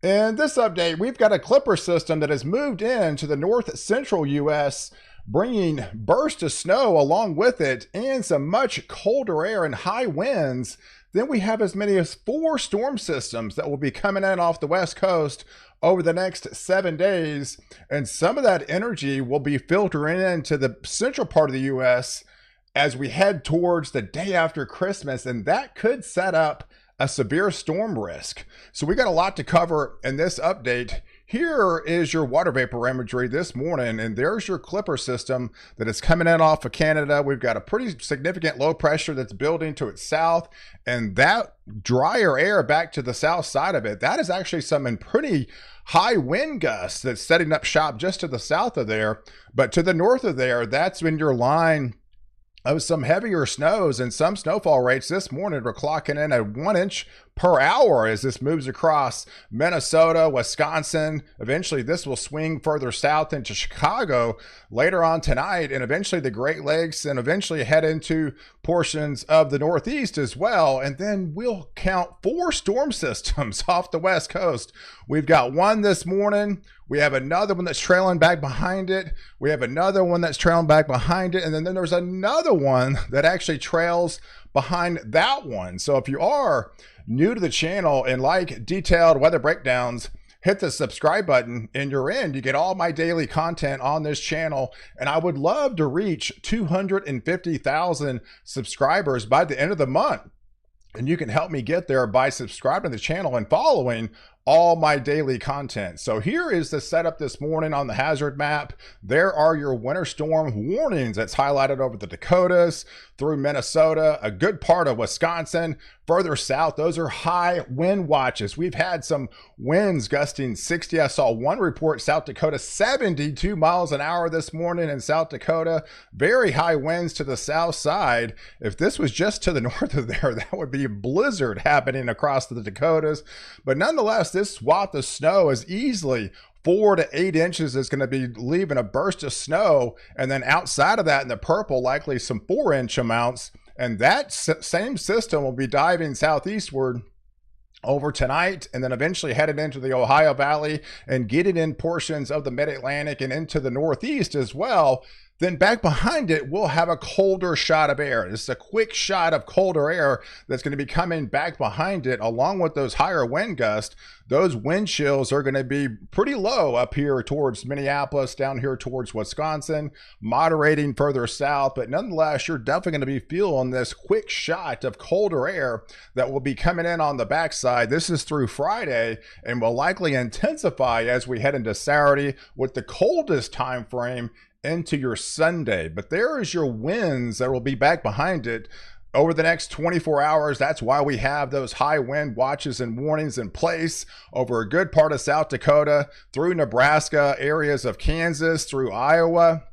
In this update, we've got a clipper system that has moved into the north central U.S., bringing bursts of snow along with it and some much colder air and high winds. Then we have as many as 4 storm systems that will be coming in off the west coast over the next 7 days. And some of that energy will be filtering into the central part of the U.S. as we head towards the day after Christmas. And that could set up a severe storm risk. So we got a lot to cover in this update. Here is your water vapor imagery this morning, and there's your clipper system that is coming in off of Canada. We've got a pretty significant low pressure that's building to its south, and that drier air back to the south side of it, that is actually some pretty high wind gusts that's setting up shop just to the south of there. But to the north of there, that's when your line of some heavier snows, and some snowfall rates this morning are clocking in at 1 inch per hour as this moves across Minnesota, Wisconsin. Eventually this will swing further south into Chicago later on tonight, and eventually the Great Lakes, and eventually head into portions of the Northeast as well. And then we'll count 4 storm systems off the west coast. We've got one this morning, we have another one that's trailing back behind it, we have another one that's trailing back behind it, and then there's another one that actually trails behind that one. So if you are new to the channel and like detailed weather breakdowns, hit the subscribe button and you're in. You get all my daily content on this channel, and I would love to reach 250,000 subscribers by the end of the month. And you can help me get there by subscribing to the channel and following all my daily content. So here is the setup this morning on the hazard map. There are your winter storm warnings that's highlighted over the Dakotas, through Minnesota, a good part of Wisconsin. Further south, those are high wind watches. We've had some winds gusting 60. I saw one report, South Dakota, 72 miles an hour this morning in South Dakota. Very high winds to the south side. If this was just to the north of there, that would be a blizzard happening across the Dakotas. But nonetheless, this swath of snow is easily 4 to 8 inches is going to be leaving a burst of snow. And then outside of that in the purple, likely some 4-inch amounts. And that same system will be diving southeastward over tonight, and then eventually headed into the Ohio Valley and getting in portions of the mid-Atlantic and into the Northeast as well. Then back behind it, we'll have a colder shot of air. This is a quick shot of colder air that's going to be coming back behind it, along with those higher wind gusts. Those wind chills are going to be pretty low up here towards Minneapolis, down here towards Wisconsin, moderating further south. But nonetheless, you're definitely going to be feeling this quick shot of colder air that will be coming in on the backside. This is through Friday and will likely intensify as we head into Saturday with the coldest time frame into your Sunday. But there is your winds that will be back behind it over the next 24 hours. That's why we have those high wind watches and warnings in place over a good part of South Dakota, through Nebraska, areas of Kansas, through Iowa.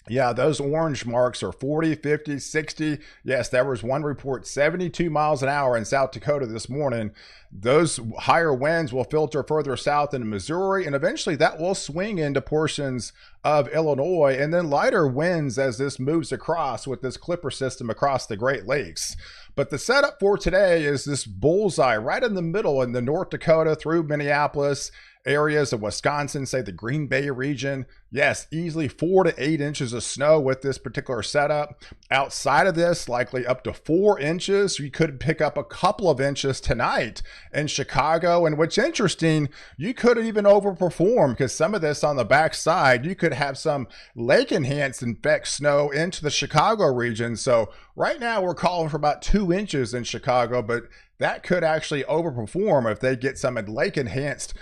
Yeah, those orange marks are 40, 50, 60. Yes, there was one report, 72 miles an hour in South Dakota this morning. Those higher winds will filter further south into Missouri, and eventually that will swing into portions of Illinois, and then lighter winds as this moves across with this clipper system across the Great Lakes. But the setup for today is this bullseye right in the middle in the North Dakota through Minneapolis, areas of Wisconsin, say the Green Bay region. Yes, easily 4 to 8 inches of snow with this particular setup. Outside of this, likely up to 4 inches. You could pick up a couple of inches tonight in Chicago. And what's interesting, you could even overperform, because some of this on the backside, you could have some lake enhanced infect snow into the Chicago region. So right now we're calling for about 2 inches in Chicago, but that could actually overperform if they get some lake enhanced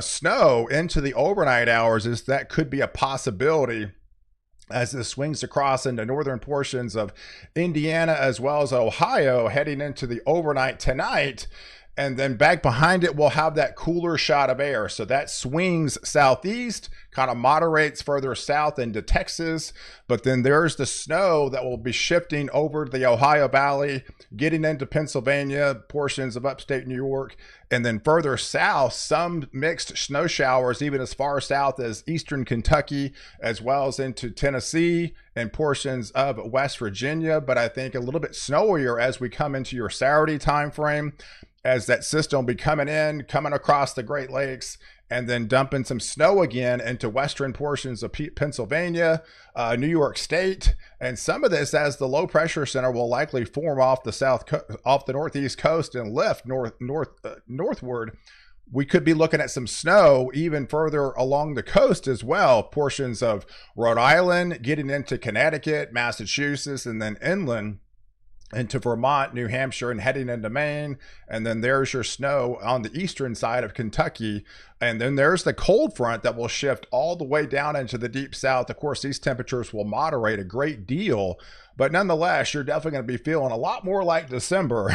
snow into the overnight hours. Is that could be a possibility as this swings across into northern portions of Indiana as well as Ohio, heading into the overnight tonight. And then back behind it, we'll have that cooler shot of air. So that swings southeast, kind of moderates further south into Texas. But then there's the snow that will be shifting over the Ohio Valley, getting into Pennsylvania, portions of upstate New York. And then further south, some mixed snow showers, even as far south as eastern Kentucky, as well as into Tennessee and portions of West Virginia. But I think a little bit snowier as we come into your Saturday time frame. as that system will be coming in, coming across the Great Lakes, and then dumping some snow again into western portions of Pennsylvania, New York State, and some of this as the low pressure center will likely form off the northeast coast and lift northward. We could be looking at some snow even further along the coast as well, portions of Rhode Island, getting into Connecticut, Massachusetts, and then inland into Vermont, New Hampshire, and heading into Maine. And then there's your snow on the eastern side of Kentucky. And then there's the cold front that will shift all the way down into the deep south. Of course, these temperatures will moderate a great deal, but nonetheless, you're definitely going to be feeling a lot more like December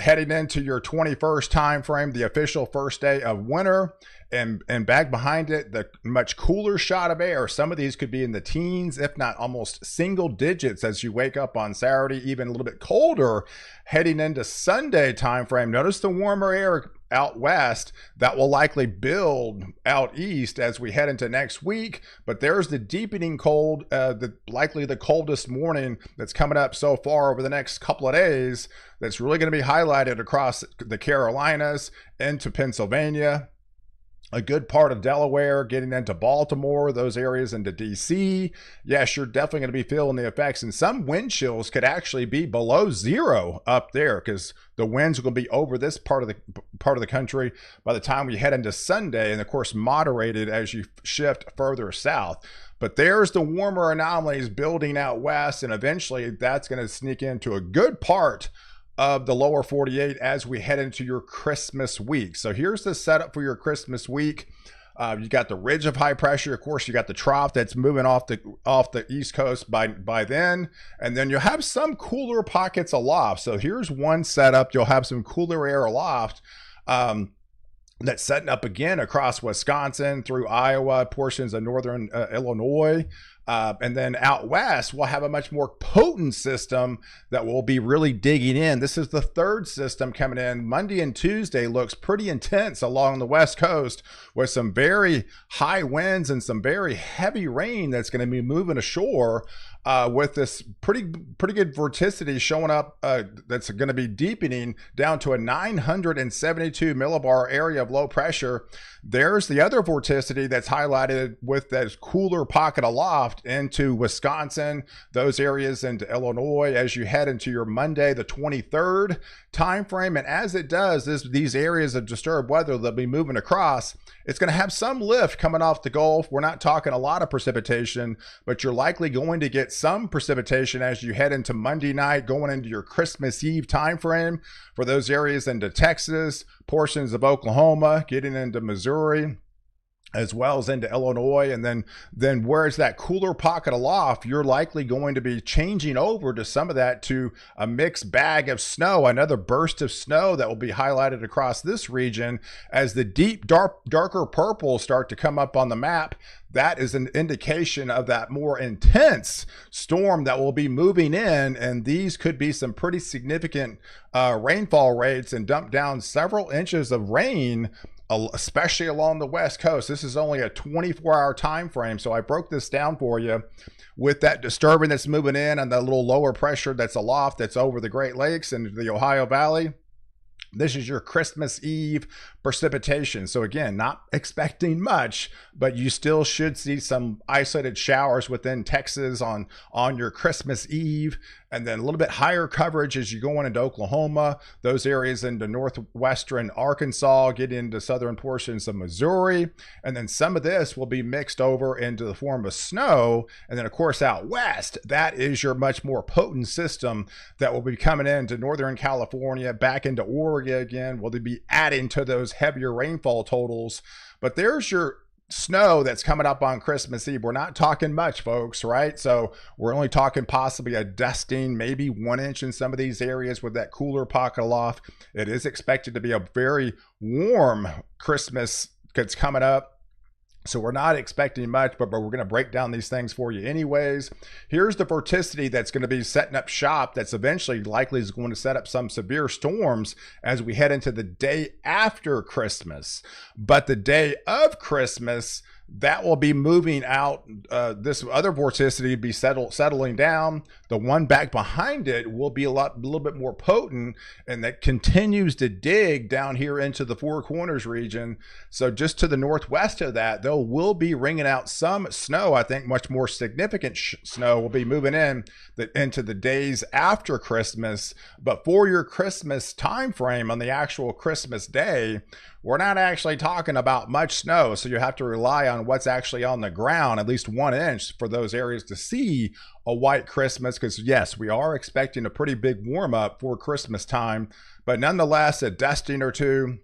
heading into your 21st time frame, the official first day of winter. And back behind it, the much cooler shot of air. Some of these could be in the teens, if not almost single digits as you wake up on Saturday, even a little bit colder heading into Sunday time frame. Notice the warmer air out west that will likely build out east as we head into next week. But there's the deepening cold, likely the coldest morning that's coming up so far over the next couple of days. That's really going to be highlighted across the Carolinas into Pennsylvania, a good part of Delaware, getting into Baltimore, those areas into DC. Yes, you're definitely going to be feeling the effects, and some wind chills could actually be below zero up there because the winds are going to be over this part of the country by the time we head into Sunday, and of course moderated as you shift further south. But there's the warmer anomalies building out west, and eventually that's going to sneak into a good part of the lower 48 as we head into your Christmas week. So here's the setup for your Christmas week. You got the ridge of high pressure. Of course, you got the trough that's moving off the East Coast by then, and then you'll have some cooler pockets aloft. So here's one setup. You'll have some cooler air aloft. That's setting up again across Wisconsin, through Iowa, portions of northern Illinois. And then out west, we'll have a much more potent system that will be really digging in. This is the third system coming in. Monday and Tuesday looks pretty intense along the west coast with some very high winds and some very heavy rain that's going to be moving ashore. With this pretty good vorticity showing up, that's going to be deepening down to a 972 millibar area of low pressure. There's the other vorticity that's highlighted with that cooler pocket aloft into Wisconsin, those areas into Illinois as you head into your Monday, the 23rd time frame. And as it does, these areas of disturbed weather that'll be moving across, it's going to have some lift coming off the Gulf. We're not talking a lot of precipitation, but you're likely going to get some precipitation as you head into Monday night, going into your Christmas Eve time frame for those areas into Texas, portions of Oklahoma, getting into Missouri, as well as into Illinois. And then where's that cooler pocket aloft, you're likely going to be changing over to some of that to a mixed bag of snow, another burst of snow that will be highlighted across this region as the deep darker purples start to come up on the map. That is an indication of that more intense storm that will be moving in, and these could be some pretty significant rainfall rates and dump down several inches of rain, especially along the west coast. This is only a 24-hour time frame, so I broke this down for you with that disturbance that's moving in and the little lower pressure that's aloft that's over the Great Lakes and the Ohio Valley. This is your Christmas Eve precipitation. So again, not expecting much, but you still should see some isolated showers within Texas on your Christmas Eve. And then a little bit higher coverage as you go into Oklahoma, those areas into northwestern Arkansas, get into southern portions of Missouri. And then some of this will be mixed over into the form of snow. And then of course out west, that is your much more potent system that will be coming into northern California, back into Oregon again. Will they be adding to those heavier rainfall totals? But there's your snow that's coming up on Christmas Eve. We're not talking much, folks, right? So we're only talking possibly a dusting, maybe 1 inch in some of these areas with that cooler pocket aloft. It is expected to be a very warm Christmas that's coming up. So we're not expecting much, but we're going to break down these things for you anyways. Here's the vorticity that's going to be setting up shop that's eventually likely is going to set up some severe storms as we head into the day after Christmas. But the day of Christmas, that will be moving out. This other vorticity will be settling down. The one back behind it will be a little bit more potent, and that continues to dig down here into the Four Corners region. So just to the northwest of that, there will be ringing out some snow. I think much more significant snow will be moving into the days after Christmas. But for your Christmas time frame on the actual Christmas day, we're not actually talking about much snow, so you have to rely on what's actually on the ground, at least 1 inch, for those areas to see a white Christmas. Because yes, we are expecting a pretty big warm up for Christmas time, but nonetheless, a dusting or two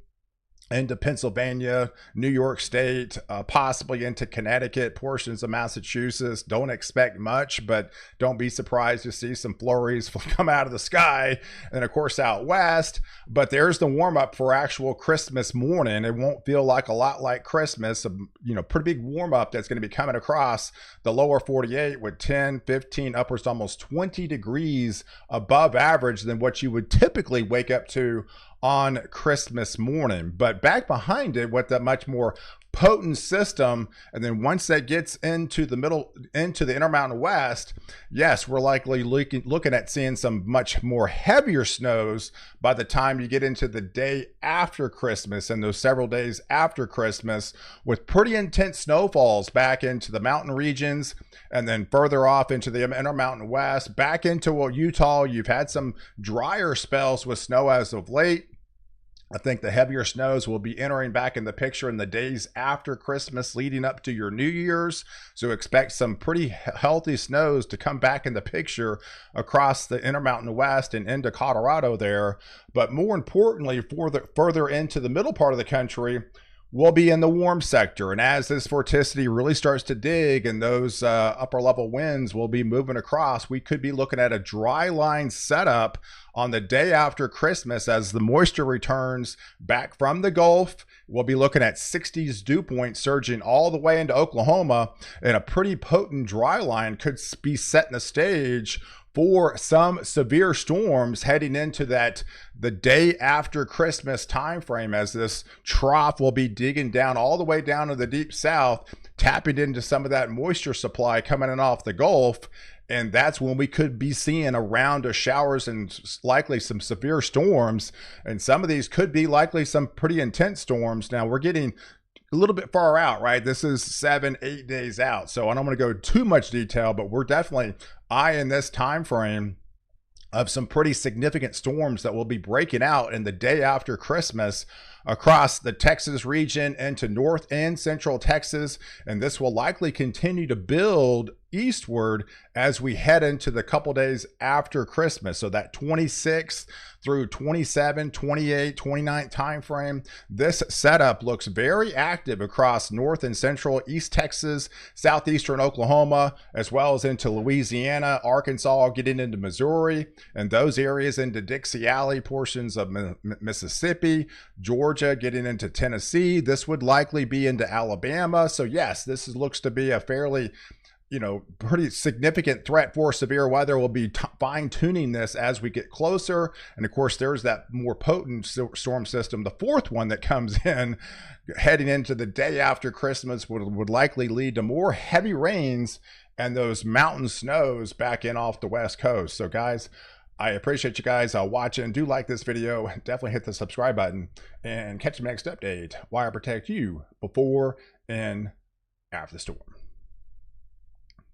into Pennsylvania, New York State, possibly into Connecticut, portions of Massachusetts. Don't expect much, but don't be surprised to see some flurries come out of the sky. And of course, out west. But there's the warm up for actual Christmas morning. It won't feel like a lot like Christmas. Pretty big warm up that's going to be coming across the lower 48 with 10, 15, upwards to almost 20 degrees above average than what you would typically wake up to on Christmas morning. But back behind it with a much more potent system, and then once that gets into the Intermountain West, yes, we're likely looking at seeing some much more heavier snows by the time you get into the day after Christmas and those several days after Christmas, with pretty intense snowfalls back into the mountain regions, and then further off into the Intermountain West, back into Utah. You've had some drier spells with snow as of late. I think the heavier snows will be entering back in the picture in the days after Christmas leading up to your New Year's. So expect some pretty healthy snows to come back in the picture across the Intermountain West and into Colorado there. But more importantly, further into the middle part of the country, we'll be in the warm sector. And as this vorticity really starts to dig and those upper level winds will be moving across, we could be looking at a dry line setup on the day after Christmas as the moisture returns back from the Gulf. We'll be looking at 60s dew points surging all the way into Oklahoma, and a pretty potent dry line could be setting the stage for some severe storms heading into the day after Christmas timeframe, as this trough will be digging down all the way down to the deep south, tapping into some of that moisture supply coming in off the Gulf. And that's when we could be seeing a round of showers and likely some severe storms. And some of these could be likely some pretty intense storms. Now we're getting a little bit far out, right? This is 7-8 days out. So I don't want to go too much detail, but we're definitely eyeing this time frame of some pretty significant storms that will be breaking out in the day after Christmas across the Texas region into North and Central Texas. And this will likely continue to build eastward as we head into the couple days after Christmas. So that 26th through 27, 28, 29 timeframe, this setup looks very active across North and Central East Texas, southeastern Oklahoma, as well as into Louisiana, Arkansas, getting into Missouri, and those areas into Dixie Alley, portions of Mississippi, Georgia, getting into Tennessee. This would likely be into Alabama. So yes, this looks to be a fairly pretty significant threat for severe weather. We'll be fine-tuning this as we get closer. And of course, there's that more potent storm system, the fourth one that comes in heading into the day after Christmas, would likely lead to more heavy rains and those mountain snows back in off the West Coast. So guys, I appreciate you guys watching. Do like this video. Definitely hit the subscribe button and catch the next update while I protect you before and after the storm.